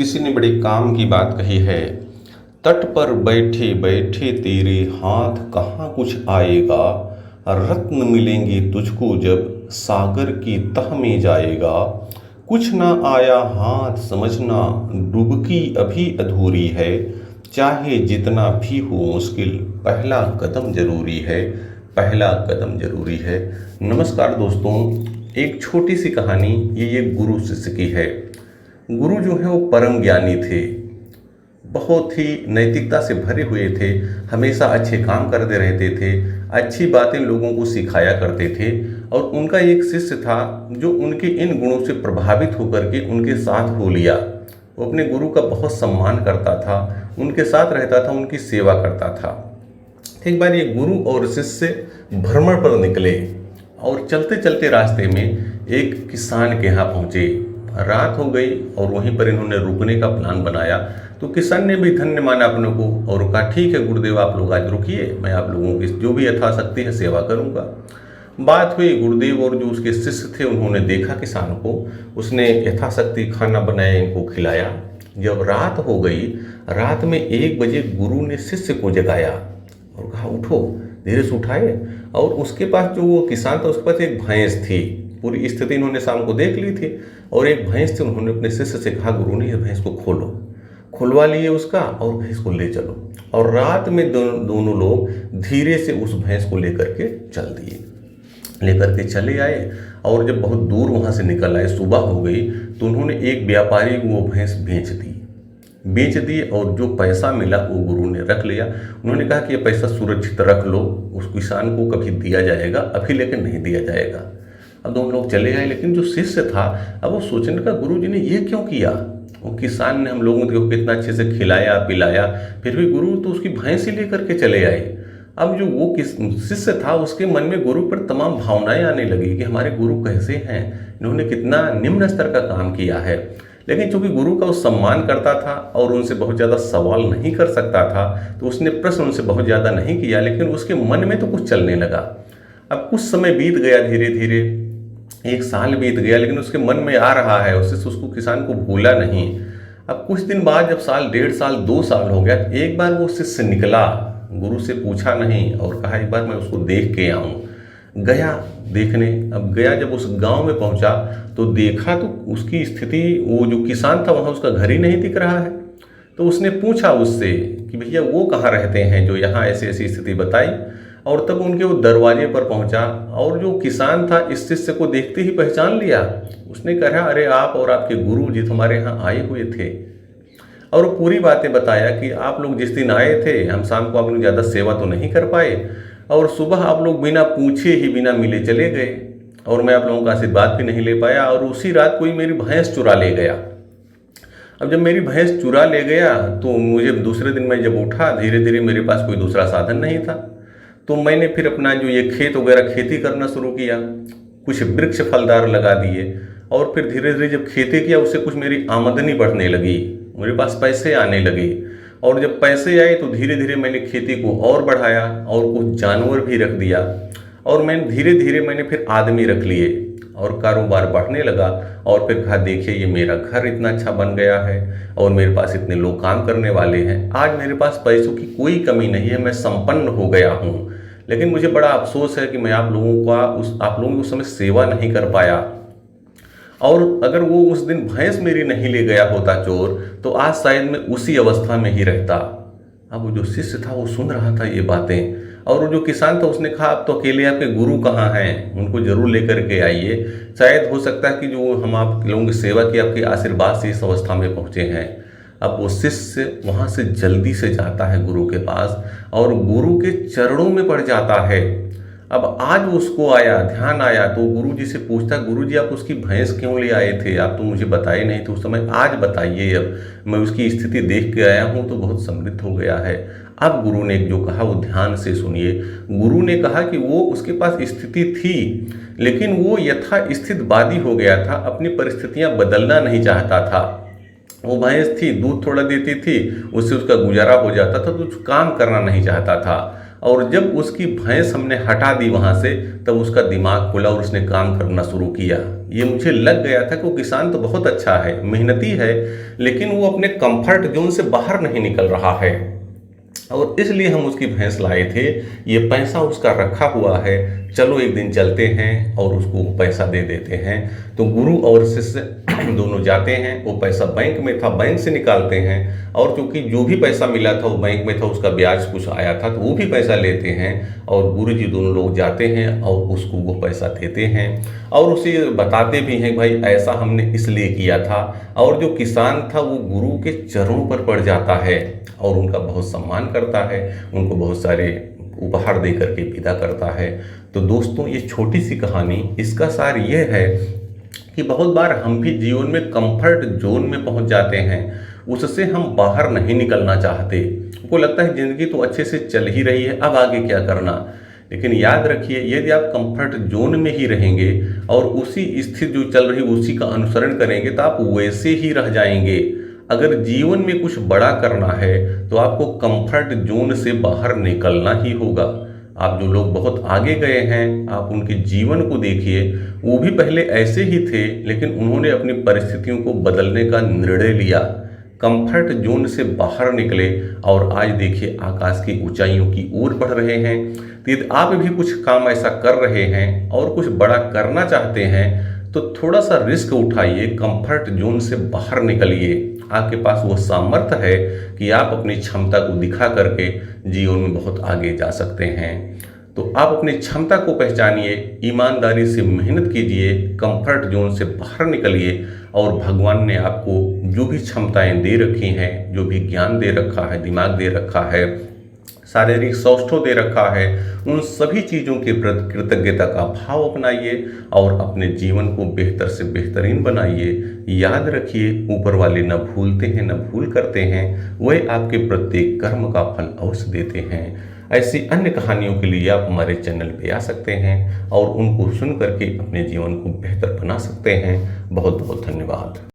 किसी ने बड़े काम की बात कही है। तट पर बैठे बैठे तेरे हाथ कहाँ कुछ आएगा। रत्न मिलेंगे तुझको जब सागर की तह में जाएगा। कुछ ना आया हाथ समझना, डुबकी अभी अधूरी है। चाहे जितना भी हो मुश्किल, पहला कदम जरूरी है। पहला कदम जरूरी है। नमस्कार दोस्तों, एक छोटी सी कहानी ये गुरु शिष्य की है। गुरु जो है वो परम ज्ञानी थे, बहुत ही नैतिकता से भरे हुए थे, हमेशा अच्छे काम करते रहते थे, अच्छी बातें लोगों को सिखाया करते थे। और उनका एक शिष्य था जो उनके इन गुणों से प्रभावित होकर के उनके साथ हो लिया। वो अपने गुरु का बहुत सम्मान करता था, उनके साथ रहता था, उनकी सेवा करता था। एक बार ये गुरु और शिष्य भ्रमण पर निकले और चलते चलते रास्ते में एक किसान के यहाँ पहुँचे। रात हो गई और वहीं पर इन्होंने रुकने का प्लान बनाया। तो किसान ने भी धन्य माना अपने को और कहा, ठीक है गुरुदेव, आप लोग आज रुकिए, मैं आप लोगों की जो भी यथाशक्ति है सेवा करूंगा। बात हुई, गुरुदेव और जो उसके शिष्य थे उन्होंने देखा किसान को, उसने यथाशक्ति खाना बनाया, इनको खिलाया। जब रात हो गई, रात में 1 बजे गुरु ने शिष्य को जगाया और कहा, उठो। धीरे से उठाए और उसके पास जो वो किसान था उसके पास एक भैंस थी। पूरी स्थिति इन्होंने शाम को देख ली थी और एक भैंस थी। उन्होंने अपने शिष्य से कहा, गुरु ने, इस भैंस को खोलो। खुलवा लिए उसका और भैंस को ले चलो। और रात में दोनों लोग धीरे से उस भैंस को लेकर के चल दिए, लेकर के चले आए। और जब बहुत दूर वहाँ से निकल आए, सुबह हो गई, तो उन्होंने एक व्यापारी को वो भैंस बेच दी और जो पैसा मिला वो गुरु ने रख लिया। उन्होंने कहा कि ये पैसा सुरक्षित रख लो, उस किसान को कभी दिया जाएगा, अभी लेकिन नहीं दिया जाएगा। अब दोनों लोग चले आए, लेकिन जो शिष्य था अब वो सोचने का, गुरु जी ने ये क्यों किया। वो किसान ने हम लोगों को कितना अच्छे से खिलाया पिलाया, फिर भी गुरु तो उसकी भैंस ही लेकर के चले आए। अब जो वो शिष्य था उसके मन में गुरु पर तमाम भावनाएं आने लगी कि हमारे गुरु कैसे हैं, इन्होंने कितना निम्न स्तर का काम किया है। लेकिन चूंकि गुरु का वो सम्मान करता था और उनसे बहुत ज़्यादा सवाल नहीं कर सकता था, तो उसने प्रश्न उनसे बहुत ज़्यादा नहीं किया, लेकिन उसके मन में तो कुछ चलने लगा। अब कुछ समय बीत गया, धीरे धीरे 1 साल बीत गया, लेकिन उसके मन में आ रहा है, उसको किसान को भूला नहीं। अब कुछ दिन बाद जब साल, 1.5 साल, 2 साल हो गया, एक बार वो शिष्य निकला, गुरु से पूछा नहीं और कहा एक बार मैं उसको देख के आऊँ। गया देखने। अब गया, जब उस गांव में पहुंचा तो देखा तो उसकी स्थिति, वो जो किसान था वहाँ उसका घर ही नहीं दिख रहा है। तो उसने पूछा उससे कि भैया वो कहाँ रहते हैं जो यहाँ ऐसी ऐसी स्थिति बताई। और तब उनके वो दरवाजे पर पहुंचा और जो किसान था इस शिष्य को देखते ही पहचान लिया। उसने कहा, अरे आप और आपके गुरु जी हमारे यहाँ आए हुए थे। और वो पूरी बातें बताया कि आप लोग जिस दिन आए थे, हम शाम को आप लोग ज़्यादा सेवा तो नहीं कर पाए और सुबह आप लोग बिना पूछे ही बिना मिले चले गए और मैं आप लोगों का आशीर्वाद भी नहीं ले पाया। और उसी रात कोई मेरी भैंस चुरा ले गया। अब जब मेरी भैंस चुरा ले गया तो मुझे दूसरे दिन मैं जब उठा, धीरे धीरे मेरे पास कोई दूसरा साधन नहीं था, तो मैंने फिर अपना जो ये खेत वगैरह खेती करना शुरू किया, कुछ वृक्ष फलदार लगा दिए और फिर धीरे धीरे जब खेती किया उससे कुछ मेरी आमदनी बढ़ने लगी, मेरे पास पैसे आने लगे। और जब पैसे आए तो धीरे धीरे मैंने खेती को और बढ़ाया और कुछ जानवर भी रख दिया और मैंने धीरे धीरे फिर आदमी रख लिए और कारोबार बढ़ने लगा। और फिर कहा, देखिए ये मेरा घर इतना अच्छा बन गया है और मेरे पास इतने लोग काम करने वाले हैं, आज मेरे पास पैसों की कोई कमी नहीं है, मैं संपन्न हो गया हूँ। लेकिन मुझे बड़ा अफसोस है कि मैं आप लोगों की उस समय सेवा नहीं कर पाया। और अगर वो उस दिन भैंस मेरी नहीं ले गया होता चोर, तो आज शायद मैं उसी अवस्था में ही रहता। अब वो जो शिष्य था वो सुन रहा था ये बातें, और वो जो किसान था उसने कहा, अब तो अकेले आपके गुरु कहाँ हैं, उनको जरूर लेकर के आइए, शायद हो सकता है कि जो हम आप लोगों की सेवा की आपके आशीर्वाद से इस अवस्था में पहुँचे हैं। अब वो शिष्य वहाँ से जल्दी से जाता है गुरु के पास और गुरु के चरणों में पड़ जाता है। अब आज उसको ध्यान आया तो गुरु जी से पूछता, गुरु जी आप उसकी भैंस क्यों ले आए थे, आप तो मुझे बताए नहीं थे उस समय, आज बताइए। अब मैं उसकी स्थिति देख के आया हूँ तो बहुत समृद्ध हो गया है। अब गुरु ने जो कहा वो ध्यान से सुनिए। गुरु ने कहा कि वो उसके पास स्थिति थी, लेकिन वो यथास्थितवादी हो गया था, अपनी परिस्थितियाँ बदलना नहीं चाहता था। वो भैंस थी, दूध थोड़ा देती थी, उससे उसका गुजारा हो जाता था, तो काम करना नहीं चाहता था। और जब उसकी भैंस हमने हटा दी वहाँ से, तब उसका दिमाग खुला और उसने काम करना शुरू किया। ये मुझे लग गया था कि वो किसान तो बहुत अच्छा है, मेहनती है, लेकिन वो अपने कंफर्ट जोन से बाहर नहीं निकल रहा है, और इसलिए हम उसकी भैंस लाए थे। ये पैसा उसका रखा हुआ है, चलो एक दिन चलते हैं और उसको पैसा दे देते हैं। तो गुरु और शिष्य दोनों जाते हैं। वो पैसा बैंक में था, बैंक से निकालते हैं, और क्योंकि जो भी पैसा मिला था वो बैंक में था, उसका ब्याज कुछ आया था तो वो भी पैसा लेते हैं, और गुरु जी दोनों लोग जाते हैं और उसको वो पैसा देते हैं, और उसे बताते भी हैं भाई ऐसा हमने इसलिए किया था। और जो किसान था वो गुरु के चरणों पर पड़ जाता है और उनका बहुत सम्मान करता है, उनको बहुत सारे उपहार दे करके विदा करता है। तो दोस्तों, ये छोटी सी कहानी, इसका सार ये है कि बहुत बार हम भी जीवन में कंफर्ट जोन में पहुंच जाते हैं, उससे हम बाहर नहीं निकलना चाहते। हमको लगता है ज़िंदगी तो अच्छे से चल ही रही है, अब आगे क्या करना। लेकिन याद रखिए, यदि आप कंफर्ट जोन में ही रहेंगे और उसी स्थिति जो चल रही उसी का अनुसरण करेंगे तो आप वैसे ही रह जाएंगे। अगर जीवन में कुछ बड़ा करना है तो आपको कंफर्ट जोन से बाहर निकलना ही होगा। आप जो लोग बहुत आगे गए हैं, आप उनके जीवन को देखिए, वो भी पहले ऐसे ही थे, लेकिन उन्होंने अपनी परिस्थितियों को बदलने का निर्णय लिया, कंफर्ट जोन से बाहर निकले, और आज देखिए आकाश की ऊंचाइयों की ओर बढ़ रहे हैं। तो यदि आप भी कुछ काम ऐसा कर रहे हैं और कुछ बड़ा करना चाहते हैं तो थोड़ा सा रिस्क उठाइए, कंफर्ट जोन से बाहर निकलिए। आपके पास वो सामर्थ्य है कि आप अपनी क्षमता को दिखा करके जीवन में बहुत आगे जा सकते हैं। तो आप अपनी क्षमता को पहचानिए, ईमानदारी से मेहनत कीजिए, कंफर्ट जोन से बाहर निकलिए, और भगवान ने आपको जो भी क्षमताएं दे रखी हैं, जो भी ज्ञान दे रखा है, दिमाग दे रखा है, शारीरिक सौष्ठव दे रखा है, उन सभी चीज़ों के प्रति कृतज्ञता का भाव अपनाइए और अपने जीवन को बेहतर से बेहतरीन बनाइए। याद रखिए, ऊपर वाले न भूलते हैं न भूल करते हैं, वह आपके प्रत्येक कर्म का फल अवश्य देते हैं। ऐसी अन्य कहानियों के लिए आप हमारे चैनल पे आ सकते हैं और उनको सुन करके अपने जीवन को बेहतर बना सकते हैं। बहुत बहुत धन्यवाद।